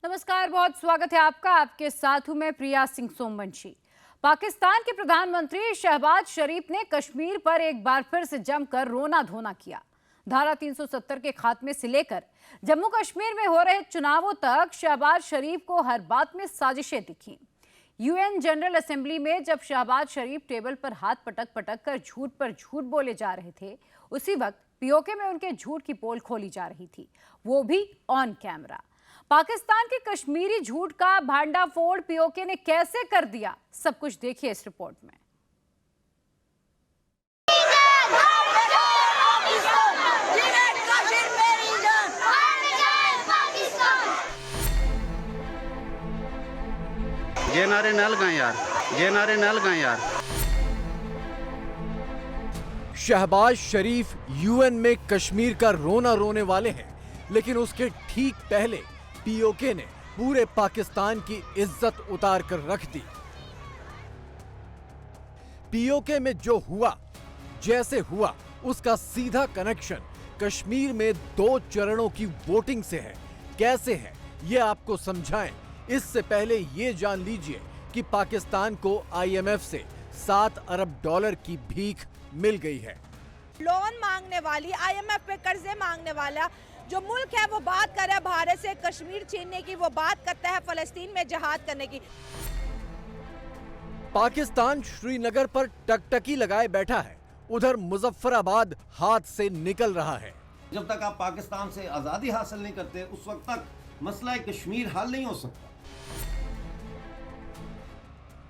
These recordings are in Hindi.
नमस्कार, बहुत स्वागत है आपका। आपके साथ हूं मैं प्रिया सिंह सोमवंशी। पाकिस्तान के प्रधानमंत्री शहबाज शरीफ ने कश्मीर पर एक बार फिर से जमकर रोना धोना किया। धारा 370 के खात्मे से लेकर जम्मू कश्मीर में हो रहे चुनावों तक शहबाज शरीफ को हर बात में साजिशें दिखी। यूएन जनरल असेंबली में जब शहबाज शरीफ टेबल पर हाथ पटक पटक कर झूठ पर झूठ बोले जा रहे थे, उसी वक्त पीओके में उनके झूठ की पोल खोली जा रही थी, वो भी ऑन कैमरा। पाकिस्तान के कश्मीरी झूठ का भांडाफोड़ पीओके ने कैसे कर दिया, सब कुछ देखिए इस रिपोर्ट में। ये नारे न लगाएं यार, ये नारे न लगाएं यार। शहबाज शरीफ यूएन में कश्मीर का रोना रोने वाले हैं, लेकिन उसके ठीक पहले पीओके ने पूरे पाकिस्तान की इज्जत उतार कर रख दी। पीओके में जो हुआ, जैसे हुआ, उसका सीधा कनेक्शन कश्मीर में 2 चरणों की वोटिंग से है। कैसे है ये आपको समझाएं, इससे पहले ये जान लीजिए कि पाकिस्तान को आईएमएफ से $7 अरब की भीख मिल गई है। लोन मांगने वाली, आईएमएफ पे कर्जे मांगने वाला जो मुल्क है वो बात कर रहा है भारत से कश्मीर छीनने की, वो बात करता है फलस्तीन में जहाद करने की। पाकिस्तान श्रीनगर पर टकटकी लगाए बैठा है, उधर मुजफ्फराबाद हाथ से निकल रहा है। जब तक आप पाकिस्तान से आजादी हासिल नहीं करते, उस वक्त तक मसला कश्मीर हल नहीं हो सकता।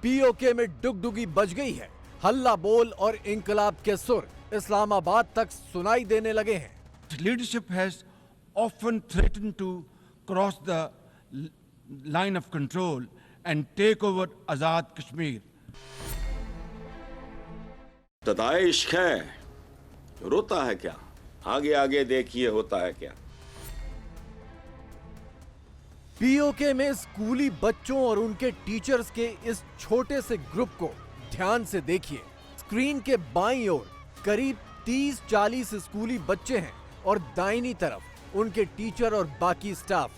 पीओके में डुगडुगी बज गई है। हल्ला बोल और इंकलाब के सुर इस्लामाबाद तक सुनाई देने लगे हैं। Leadership has often threatened to cross the line of control and take over Azad Kashmir. तदाए इश्क है, रोता है क्या, आगे आगे देखिए होता है क्या। पीओके में स्कूली बच्चों और उनके टीचर्स के इस छोटे से ग्रुप को ध्यान से देखिए। स्क्रीन के बाईं ओर करीब 30-40 स्कूली बच्चे हैं और दाहिनी तरफ उनके टीचर और बाकी स्टाफ।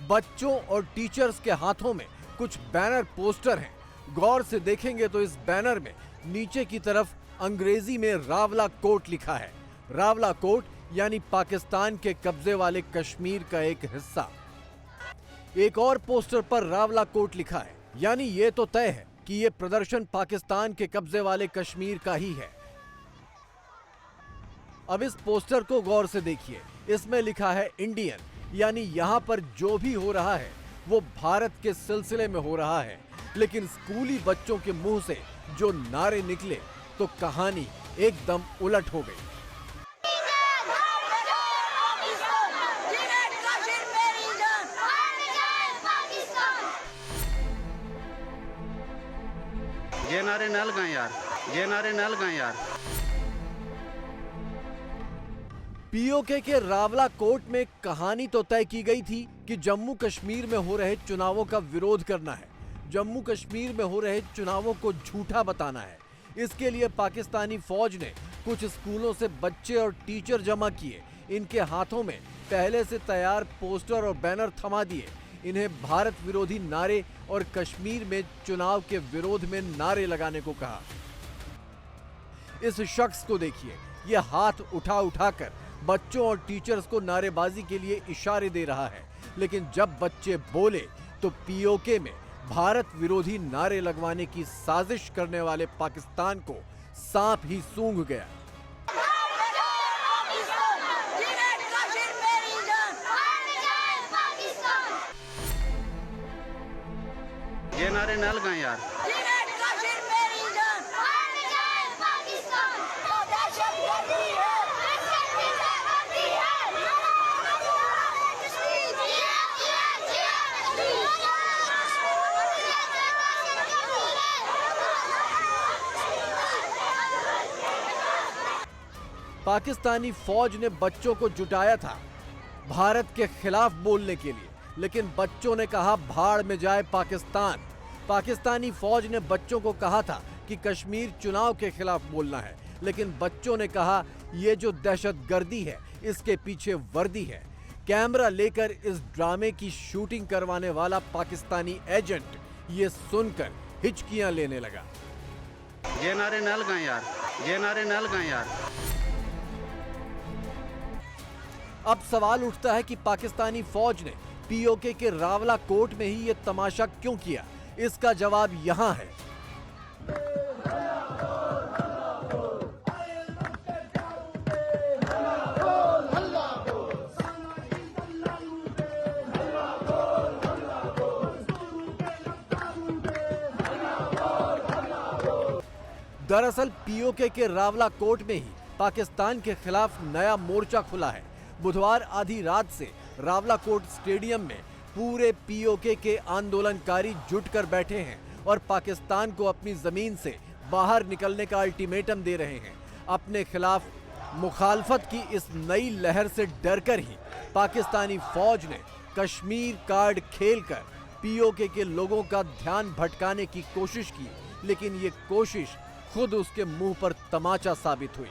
बच्चों और टीचर्स के हाथों में कुछ बैनर पोस्टर हैं। गौर से देखेंगे तो इस बैनर में नीचे की तरफ अंग्रेजी में रावला कोट लिखा है। रावला कोट यानी पाकिस्तान के कब्जे वाले कश्मीर का एक हिस्सा। एक और पोस्टर पर रावला कोट लिखा है, यानी ये तो तय है कि ये प्रदर्शन पाकिस्तान के कब्जे वाले कश्मीर का ही है। अब इस पोस्टर को गौर से देखिए, इसमें लिखा है इंडियन, यानी यहां पर जो भी हो रहा है वो भारत के सिलसिले में हो रहा है। लेकिन स्कूली बच्चों के मुंह से जो नारे निकले तो कहानी एकदम उलट हो गई। ये नारे न लगाएं यार, ये नारे न लगाएं यार। पीओके के रावला कोर्ट में कहानी तो तय की गई थी कि जम्मू कश्मीर में हो रहे चुनावों का विरोध करना है, जम्मू कश्मीर में हो रहे चुनावों को झूठा बताना है। इसके लिए पाकिस्तानी फौज ने कुछ स्कूलों से बच्चे और टीचर जमा किए। इनके हाथों में पहले से तैयार पोस्टर और बैनर थमा दिए। इन्हें भारत विरोधी नारे और कश्मीर में चुनाव के विरोध में नारे लगाने को कहा। इस शख्स को देखिए, यह हाथ उठा उठाकर बच्चों और टीचर्स को नारेबाजी के लिए इशारे दे रहा है। लेकिन जब बच्चे बोले तो पीओके में भारत विरोधी नारे लगवाने की साजिश करने वाले पाकिस्तान को सांप ही सूंघ गया। ये नारे न लगाएं यार। पाकिस्तानी फौज ने बच्चों को जुटाया था भारत के खिलाफ बोलने के लिए, लेकिन बच्चों ने कहा भाड़ में जाए पाकिस्तान। पाकिस्तानी फौज ने बच्चों को कहा था कि कश्मीर चुनाव के खिलाफ बोलना है, लेकिन बच्चों ने कहा ये जो दहशतगर्दी है इसके पीछे वर्दी है। कैमरा लेकर इस ड्रामे की शूटिंग करवाने वाला पाकिस्तानी एजेंट ये सुनकर हिचकियां लेने लगा। ये नारे न लगाएं यार, ये नारे न लगाएं यार। अब सवाल उठता है कि पाकिस्तानी फौज ने पीओके के रावला कोर्ट में ही ये तमाशा क्यों किया? इसका जवाब यहां है। दरअसल पीओके के रावला कोर्ट में ही पाकिस्तान के खिलाफ नया मोर्चा खुला है। बुधवार आधी रात से रावला कोर्ट स्टेडियम में पूरे पीओके के आंदोलनकारी जुटकर बैठे हैं और पाकिस्तान को अपनी जमीन से बाहर निकलने का अल्टीमेटम दे रहे हैं। अपने खिलाफ मुखालफत की इस नई लहर से डरकर ही पाकिस्तानी फौज ने कश्मीर कार्ड खेलकर पीओके के लोगों का ध्यान भटकाने की कोशिश की, लेकिन ये कोशिश खुद उसके मुंह पर तमाचा साबित हुई।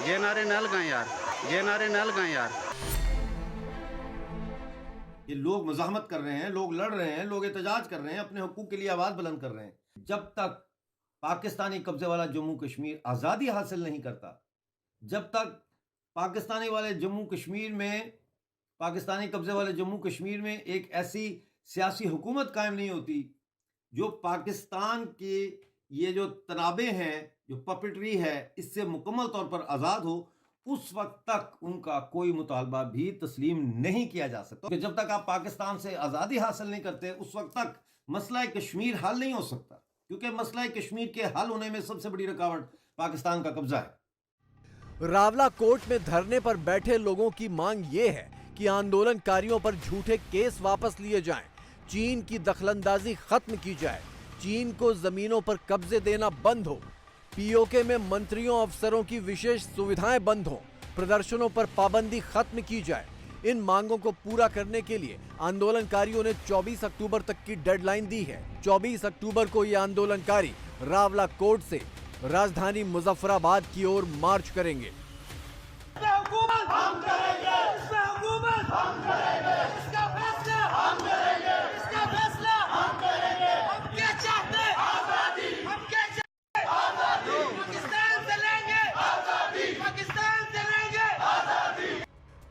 ये नारे न लगाएं यार, ये नारे न लगाएं यार। ये लोग मुजाहमत कर रहे हैं, लोग लड़ रहे हैं, लोग एहतजाज कर रहे हैं, अपने हुकूक के लिए आवाज बुलंद कर रहे हैं। जब तक पाकिस्तानी कब्जे वाला जम्मू कश्मीर आज़ादी हासिल नहीं करता, जब तक पाकिस्तानी कब्जे वाले जम्मू कश्मीर में एक ऐसी सियासी हुकूमत कायम नहीं होती जो पाकिस्तान के ये जो तनाबे हैं, जो पपेटरी है, इससे मुकम्मल तौर पर आज़ाद हो, उस वक्त तक उनका कोई मुतालबा भी तस्लीम नहीं किया जा सकता। तो जब तक आप पाकिस्तान से आज़ादी हासिल नहीं करते, उस वक्त तक मसला कश्मीर हल नहीं हो सकता, क्योंकि मसला कश्मीर के हल होने में सबसे बड़ी रुकावट पाकिस्तान का कब्जा है। रावला कोर्ट में धरने पर बैठे लोगों की मांग ये है कि आंदोलनकारियों पर झूठे केस वापस लिए जाएं, चीन की दखलंदाजी खत्म की जाए, चीन को जमीनों पर कब्जे देना बंद हो, पीओके में मंत्रियों अफसरों की विशेष सुविधाएं बंद हो, प्रदर्शनों पर पाबंदी खत्म की जाए। इन मांगों को पूरा करने के लिए आंदोलनकारियों ने 24 अक्टूबर तक की डेडलाइन दी है। 24 अक्टूबर को ये आंदोलनकारी रावला कोर्ट से राजधानी मुजफ्फराबाद की ओर मार्च करेंगे।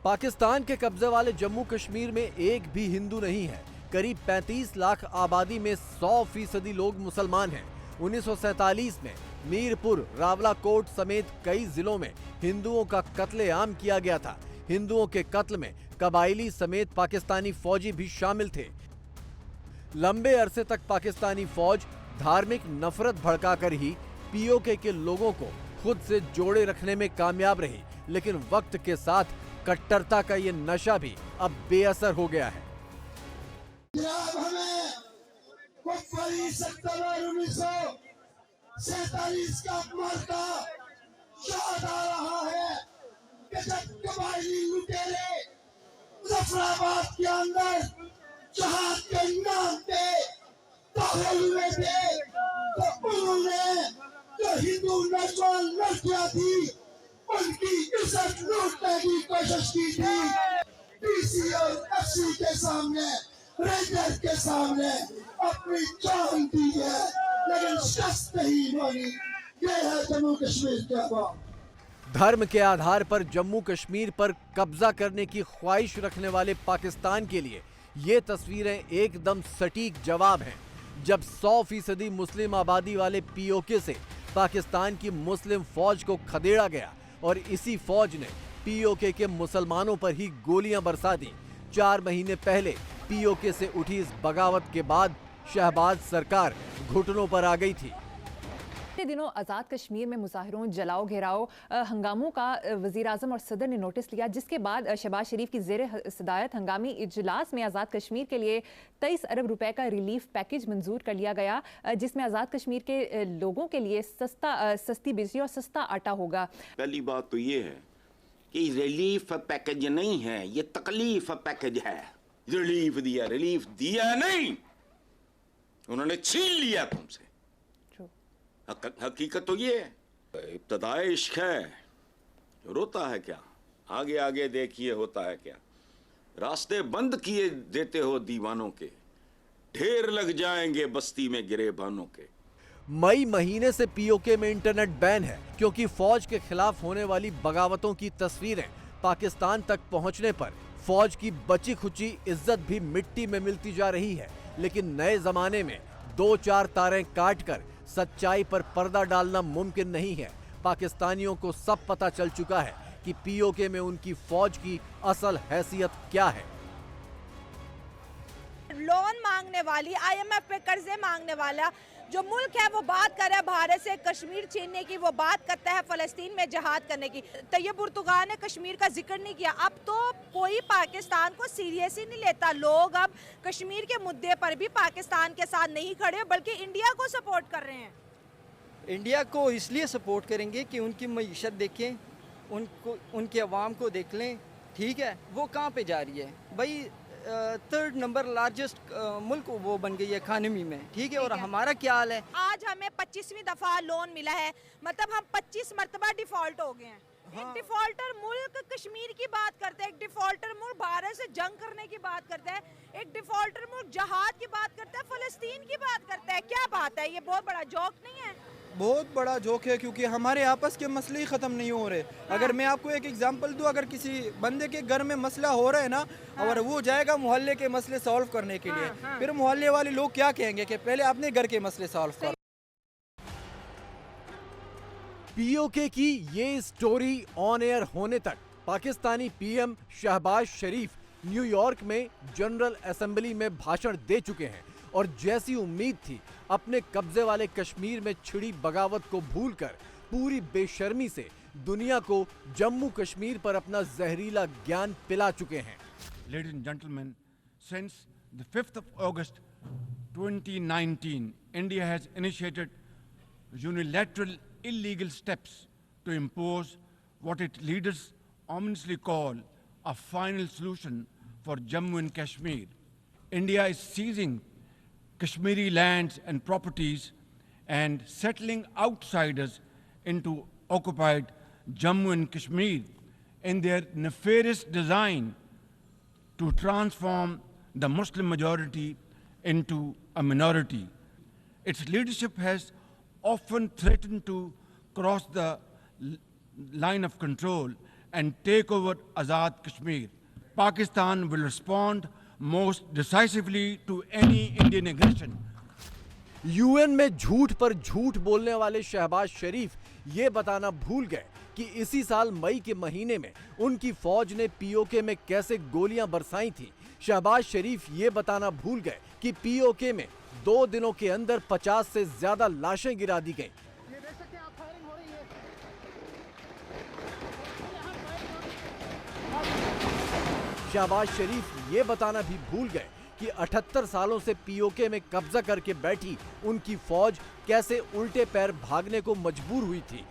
पाकिस्तान के कब्जे वाले जम्मू कश्मीर में एक भी हिंदू नहीं है। करीब 35 लाख आबादी में 100% लोग मुसलमान हैं। 1947 में मीरपुर, रावला कोट समेत कई जिलों में हिंदुओं का कत्लेआम किया गया था। हिंदुओं के कत्ल में कबाइली समेत पाकिस्तानी फौजी भी शामिल थे। लंबे अरसे तक पाकिस्तानी फौज धार्मिक नफरत भड़काकर ही पीओके के लोगों को खुद से जोड़े रखने में कामयाब रही, लेकिन वक्त के साथ कट्टरता का ये नशा भी अब बेअसर हो गया है। जनाब, हमें 1947 का मौका याद आ रहा है कि जब कबायली लुटेरे मुजफ्फराबाद के अंदर जहाद के नाम पे दाखिल हुए थे, तो उन्होंने जो हिंदू नौजवान लड़कियां थी उनकी इज्जत लूटने की कोशिश की थी। डीसी और एफसी के सामने, रेंजर के सामने अपनी जान दी है, लेकिन शिकस्त नहीं मानी। ये है जम्मू कश्मीर के अवाम। धर्म के आधार पर जम्मू कश्मीर पर कब्जा करने की ख्वाहिश रखने वाले पाकिस्तान के लिए ये तस्वीरें एकदम सटीक जवाब हैं। जब 100% मुस्लिम आबादी वाले पीओके से पाकिस्तान की मुस्लिम फौज को खदेड़ा गया और इसी फौज ने पीओके के मुसलमानों पर ही गोलियां बरसा दी। 4 महीने पहले पीओके से उठी इस बगावत के बाद शहबाज सरकार घुटनों पर आ गई थी। पिछले दिनों आज़ाद कश्मीर में मुजाहिरों, जलाओ घेराव, हंगामों का वज़ीर आज़म और सदर ने नोटिस लिया, जिसके बाद शहबाज शरीफ की ज़ेर सदारत हंगामी इजलास में आज़ाद कश्मीर के लिए 23 अरब रुपए का रिलीफ पैकेज मंजूर कर लिया गया, जिसमें आज़ाद कश्मीर के लोगों के लिए सस्ती बिजली और सस्ता आटा होगा। पहली बात तो ये है कि रिलीफ पैकेज नहीं है, ये तकलीफ पैकेज है। रिलीफ दिया नहीं, उन्होंने छीन लिया तुमसे। हकीकत तो ये है, इब्तदाए इश्क है, रोता है क्या, आगे आगे देखिए होता है क्या। रास्ते बंद किए देते हो दीवानों के, ढेर लग जाएंगे बस्ती में गिरेबानों के। मई महीने से पीओके में इंटरनेट बैन है क्योंकि फौज के खिलाफ होने वाली बगावतों की तस्वीरें पाकिस्तान तक पहुंचने पर फौज की बची खुची इज्जत भी मिट्टी में मिलती जा रही है। लेकिन नए जमाने में 2-4 तारें काटकर सच्चाई पर पर्दा डालना मुमकिन नहीं है। पाकिस्तानियों को सब पता चल चुका है कि पीओके में उनकी फौज की असल हैसियत क्या है। लोन मांगने वाली, आईएमएफ पे कर्जे मांगने वाला जो मुल्क है वो बात कर रहा है भारत से कश्मीर छीनने की, वो बात करता है फलस्तीन में जहाद करने की। तैयब उर्तुगान ने कश्मीर का जिक्र नहीं किया। अब तो कोई पाकिस्तान को सीरियस ही नहीं लेता। लोग अब कश्मीर के मुद्दे पर भी पाकिस्तान के साथ नहीं खड़े बल्कि इंडिया को सपोर्ट कर रहे हैं। इंडिया को इसलिए सपोर्ट करेंगे कि उनकी मईशत देखें, उनको, उनके अवाम को देख लें। ठीक है, वो कहाँ पे जा रही है भाई? 3rd नंबर लार्जेस्ट मुल्क वो बन गई है इकानमी में। ठीक है, और हमारा क्या हाल है? आज हमें 25वीं दफा लोन मिला है, मतलब हम 25 मरतबा डिफॉल्ट हो गए हैं। हाँ। एक डिफॉल्टर मुल्क कश्मीर की बात करता है, एक डिफॉल्टर मुल्क भारत से जंग करने की बात करता है, एक डिफॉल्टर मुल्क जहाद की बात करता है, फलस्तीन की बात करता है। क्या बात है? ये बहुत बड़ा जोक नहीं है? बहुत बड़ा जोक है, क्योंकि हमारे आपस के मसले ही ख़त्म नहीं हो रहे। अगर मैं आपको एक एग्जांपल दूं, अगर किसी बंदे के घर में मसला हो रहा है ना, और वो जाएगा मोहल्ले के मसले सॉल्व करने के लिए, फिर मोहल्ले वाले लोग क्या कहेंगे कि पहले अपने घर के मसले सॉल्व करो। पीओके की ये स्टोरी ऑन एयर होने तक पाकिस्तानी पीएम शहबाज शरीफ न्यूयॉर्क में जनरल असेंबली में भाषण दे चुके हैं और जैसी उम्मीद थी अपने कब्जे वाले कश्मीर में छिड़ी बगावत को भूलकर पूरी बेशर्मी से दुनिया को जम्मू कश्मीर पर अपना जहरीला ज्ञान पिला चुके हैं। Ladies and gentlemen, since the 5th of August 2019, India has initiated unilateral illegal steps to impose what its leaders ominously call a final solution for Jammu and Kashmir. India is seizing Kashmiri lands and properties and settling outsiders into occupied Jammu and Kashmir in their nefarious design to transform the Muslim majority into a minority. Its leadership has often threatened to cross the line of control and take over Azad Kashmir. Pakistan will respond most decisively to any Indian aggression. UN में झूठ पर झूठ बोलने वाले शहबाज शरीफ ये बताना भूल गए कि इसी साल मई के महीने में उनकी फौज ने पीओके में कैसे गोलियां बरसाई थी। शहबाज शरीफ ये बताना भूल गए कि पीओके में 2 दिनों के अंदर 50 से ज्यादा लाशें गिरा दी गईं। शहबाज शरीफ ये बताना भी भूल गए कि 78 सालों से पीओके में कब्जा करके बैठी उनकी फौज कैसे उल्टे पैर भागने को मजबूर हुई थी।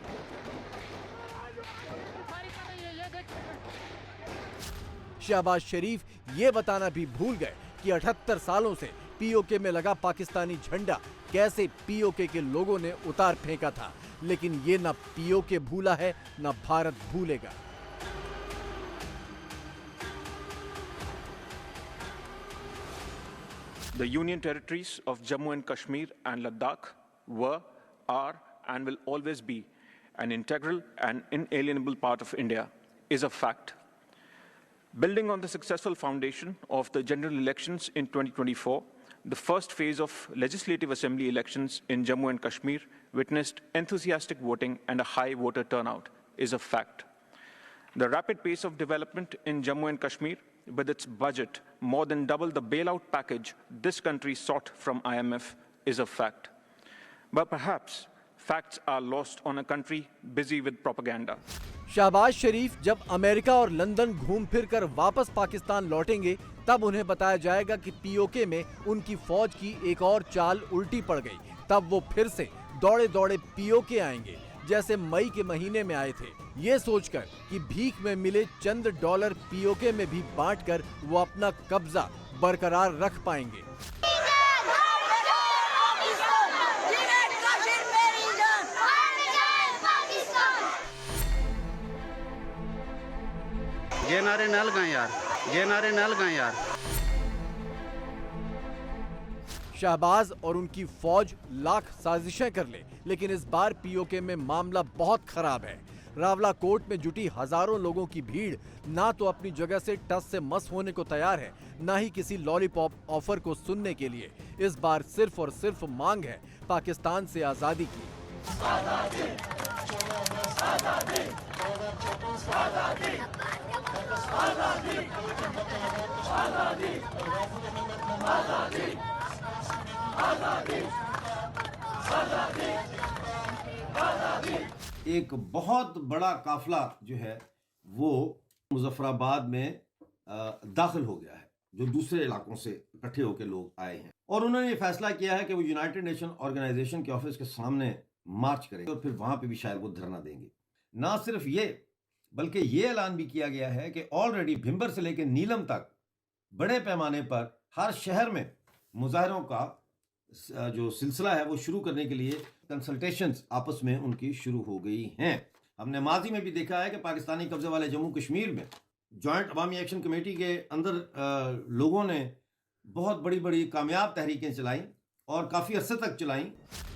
शहबाज शरीफ ये बताना भी भूल गए कि 78 सालों से पीओके में लगा पाकिस्तानी झंडा कैसे पीओके के लोगों ने उतार फेंका था। लेकिन ये न पीओके भूला है न भारत भूलेगा। The Union Territories of Jammu and Kashmir and Ladakh were, are, and will always be an integral and inalienable part of India, is a fact. Building on the successful foundation of the general elections in 2024, the first phase of Legislative Assembly elections in Jammu and Kashmir witnessed enthusiastic voting and a high voter turnout, is a fact. The rapid pace of development in Jammu and Kashmir, with its budget more than double the bailout package this country sought from IMF, is a fact. But perhaps facts are lost on a country busy with propaganda. Shahbaz शरीफ जब अमेरिका और लंदन घूम फिर कर वापस पाकिस्तान लौटेंगे तब उन्हें बताया जाएगा कि पीओके में उनकी फौज की एक और चाल उल्टी पड़ गई। तब वो फिर से दौड़े दौड़े पीओके आएंगे जैसे मई के महीने में आए थे, ये सोचकर कि भीख में मिले चंद डॉलर पीओके में भी बांटकर वो अपना कब्जा बरकरार रख पाएंगे। ये नारे न लगाएं यार, ये नारे न लगाएं यार। शहबाज और उनकी फौज लाख साजिशें कर ले, लेकिन इस बार पीओके में मामला बहुत खराब है। रावला कोर्ट में जुटी हजारों लोगों की भीड़ ना तो अपनी जगह से टस से मस होने को तैयार है, ना ही किसी लॉलीपॉप ऑफर को सुनने के लिए। इस बार सिर्फ और सिर्फ मांग है पाकिस्तान से आजादी की। एक बहुत बड़ा काफिला जो है वो मुजफ्फराबाद में दाखिल हो गया है, जो दूसरे इलाकों से इकट्ठे होकर लोग आए हैं, और उन्होंने ये फैसला किया है कि वो यूनाइटेड नेशन ऑर्गेनाइजेशन के ऑफिस के सामने मार्च करेंगे और फिर वहां पे भी शायद वो धरना देंगे। ना सिर्फ ये, बल्कि ये ऐलान भी किया गया है कि ऑलरेडी भिंबर से लेकर नीलम तक बड़े पैमाने पर हर शहर में मुजाहरों का जो सिलसिला है वो शुरू करने के लिए कंसल्टेशंस आपस में उनकी शुरू हो गई हैं। हमने माजी में भी देखा है कि पाकिस्तानी कब्जे वाले जम्मू कश्मीर में जॉइंट अवामी एक्शन कमेटी के अंदर लोगों ने बहुत बड़ी बड़ी कामयाब तहरीकें चलाई और काफ़ी अरसे तक चलाई।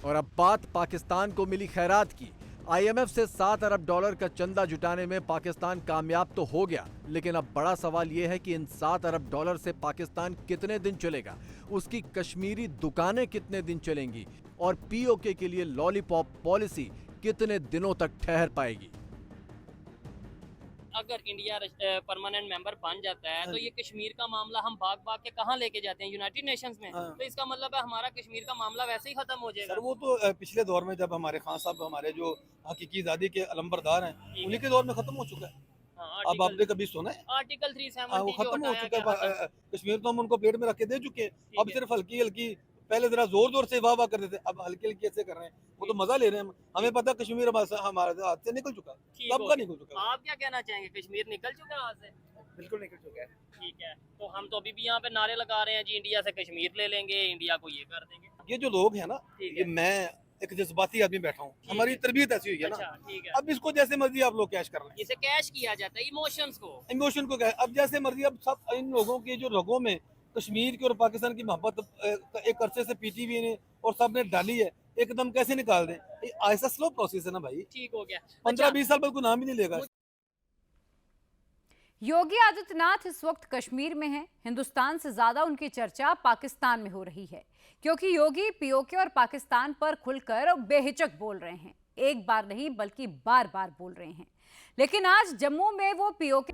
और अब बात पाकिस्तान को मिली खैरात की। IMF से 7 अरब डॉलर का चंदा जुटाने में पाकिस्तान कामयाब तो हो गया, लेकिन अब बड़ा सवाल यह है कि इन 7 अरब डॉलर से पाकिस्तान कितने दिन चलेगा, उसकी कश्मीरी दुकानें कितने दिन चलेंगी, और पीओके के लिए लॉलीपॉप पॉलिसी कितने दिनों तक ठहर पाएगी। अगर इंडिया परमानेंट मेंबर बन जाता है तो ये कश्मीर का मामला हम भाग भाग के कहाँ लेके जाते हैं, यूनाइटेड नेशंस में। तो इसका मतलब है हमारा कश्मीर का मामला वैसे ही खत्म हो जाएगा। सर वो तो पिछले दौर में जब हमारे खान साहब हमारे जो हकीकी आज़ादी के अलंबरदार हैं, उन्हीं के दौर में खत्म हो चुका है। अब आपने कभी सुना है आर्टिकल 370 वो खत्म हो चुका है। कश्मीर तो हम उनको पेट में रख के दे चुके हैं, अब सिर्फ हल्की हल्की, पहले जरा जोर जोर से वाह करते थे, अब हल्की हल्की ऐसे कर रहे हैं। वो तो मजा ले रहे हैं। हमें पता कश्मीर हमारे हाथ से निकल चुका, कब का निकल चुका। आप क्या कहना चाहेंगे, कश्मीर निकल चुका है हाथ से? बिल्कुल निकल चुका है। ठीक है, तो हम तो अभी भी यहाँ पे नारे लगा रहे हैं जी, इंडिया से कश्मीर ले लेंगे, इंडिया को ये कर देंगे। ये जो लोग हैं ना, ये मैं एक जज्बाती आदमी बैठा हूँ, हमारी तरबियत ऐसी हुई है ना। ठीक है, अब इसको जैसे मर्जी आप लोग कैश कर रहे हैं, इसे कैश किया जाता है, इमोशन को अब जैसे मर्जी। अब सब इन लोगों की जो लोगों में कश्मीर की और पाकिस्तान की मोहब्बत एक अरसे से पीटीवी ने और सब ने डाली है, एकदम कैसे निकाल दें? ऐसा स्लो प्रोसेस है ना भाई। ठीक हो गया, 15-20 साल बाद कोई नाम ही नहीं लेगा। योगी आदित्यनाथ इस वक्त कश्मीर में हैं। हिंदुस्तान से ज्यादा उनकी चर्चा पाकिस्तान में हो रही है, क्योंकि योगी पीओके और पाकिस्तान पर खुलकर बेहिचक बोल रहे हैं। एक बार नहीं बल्कि बार बार बोल रहे हैं। लेकिन आज जम्मू में वो पीओके